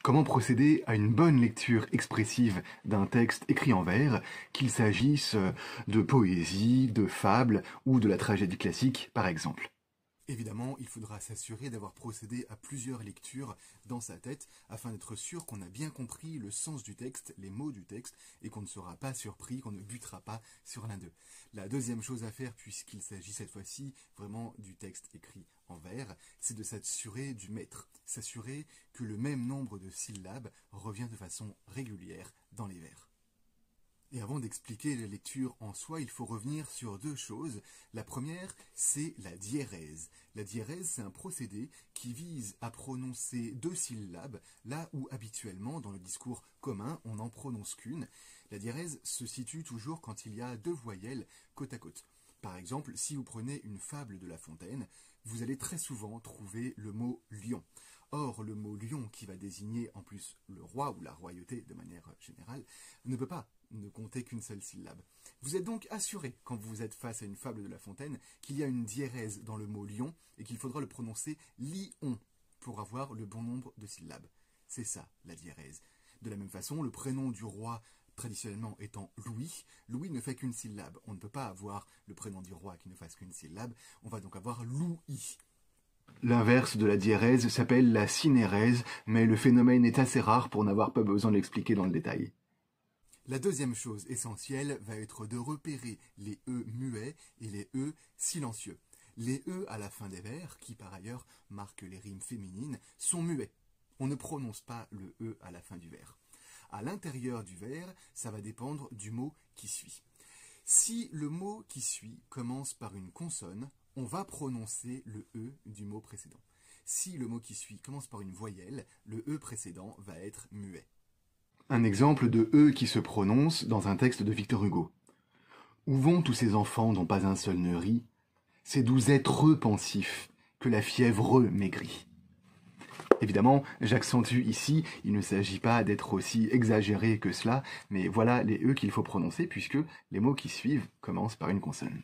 Comment procéder à une bonne lecture expressive d'un texte écrit en vers, qu'il s'agisse de poésie, de fable ou de la tragédie classique par exemple? Évidemment, il faudra s'assurer d'avoir procédé à plusieurs lectures dans sa tête afin d'être sûr qu'on a bien compris le sens du texte, les mots du texte, et qu'on ne sera pas surpris, qu'on ne butera pas sur l'un d'eux. La deuxième chose à faire, puisqu'il s'agit cette fois-ci vraiment du texte écrit en vers, c'est de s'assurer du maître, s'assurer que le même nombre de syllabes revient de façon régulière dans les vers. Et avant d'expliquer la lecture en soi, il faut revenir sur deux choses. La première, c'est la diérèse. La diérèse, c'est un procédé qui vise à prononcer deux syllabes, là où habituellement, dans le discours commun, on n'en prononce qu'une. La diérèse se situe toujours quand il y a deux voyelles côte à côte. Par exemple, si vous prenez une fable de La Fontaine, vous allez très souvent trouver le mot lion. Or, le mot lion, qui va désigner en plus le roi ou la royauté de manière générale, ne peut pas ne compter qu'une seule syllabe. Vous êtes donc assuré, quand vous êtes face à une fable de La Fontaine, qu'il y a une diérèse dans le mot lion et qu'il faudra le prononcer lion pour avoir le bon nombre de syllabes. C'est ça, la diérèse. De la même façon, le prénom du roi traditionnellement étant Louis, Louis ne fait qu'une syllabe. On ne peut pas avoir le prénom du roi qui ne fasse qu'une syllabe, on va donc avoir Louis. L'inverse de la diérèse s'appelle la synérèse, mais le phénomène est assez rare pour n'avoir pas besoin de l'expliquer dans le détail. La deuxième chose essentielle va être de repérer les E muets et les E silencieux. Les E à la fin des vers, qui par ailleurs marquent les rimes féminines, sont muets. On ne prononce pas le E à la fin du vers. À l'intérieur du vers, ça va dépendre du mot qui suit. Si le mot qui suit commence par une consonne, on va prononcer le E du mot précédent. Si le mot qui suit commence par une voyelle, le E précédent va être muet. Un exemple de E qui se prononce dans un texte de Victor Hugo. Où vont tous ces enfants dont pas un seul ne rit? Ces doux êtres pensifs que la fièvre maigrit. Évidemment, j'accentue ici, il ne s'agit pas d'être aussi exagéré que cela, mais voilà les E qu'il faut prononcer puisque les mots qui suivent commencent par une consonne.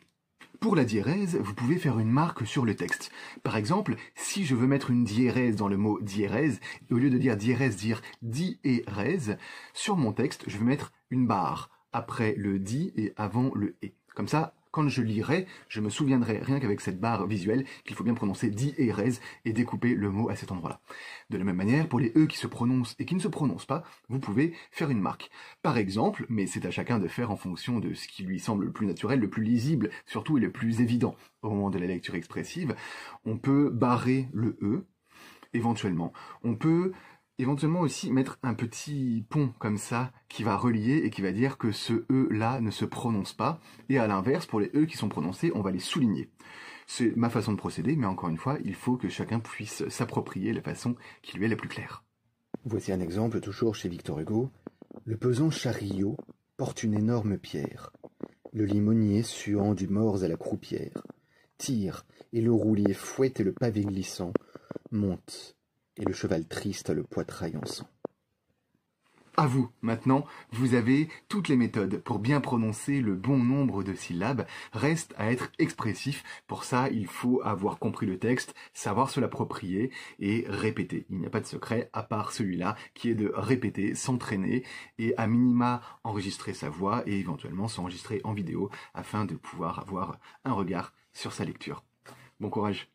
Pour la diérèse, vous pouvez faire une marque sur le texte. Par exemple, si je veux mettre une diérèse dans le mot diérèse, au lieu de dire diérèse, dire di-et-rèse, sur mon texte, je vais mettre une barre après le di et avant le et. Comme ça, quand je lirai, je me souviendrai rien qu'avec cette barre visuelle qu'il faut bien prononcer di-et-rèse et découper le mot à cet endroit-là. De la même manière, pour les E qui se prononcent et qui ne se prononcent pas, vous pouvez faire une marque. Par exemple, mais c'est à chacun de faire en fonction de ce qui lui semble le plus naturel, le plus lisible, surtout et le plus évident au moment de la lecture expressive, on peut barrer le E, éventuellement. On peut éventuellement aussi mettre un petit pont comme ça qui va relier et qui va dire que ce E-là ne se prononce pas. Et à l'inverse, pour les E qui sont prononcés, on va les souligner. C'est ma façon de procéder, mais encore une fois, il faut que chacun puisse s'approprier la façon qui lui est la plus claire. Voici un exemple toujours chez Victor Hugo. Le pesant chariot porte une énorme pierre. Le limonier suant du morse à la croupière tire, et le roulier fouette et le pavé glissant monte. Et le cheval triste a le poitrail en sang. À vous, maintenant, vous avez toutes les méthodes pour bien prononcer le bon nombre de syllabes. Reste à être expressif. Pour ça, il faut avoir compris le texte, savoir se l'approprier et répéter. Il n'y a pas de secret à part celui-là qui est de répéter, s'entraîner et à minima enregistrer sa voix et éventuellement s'enregistrer en vidéo afin de pouvoir avoir un regard sur sa lecture. Bon courage!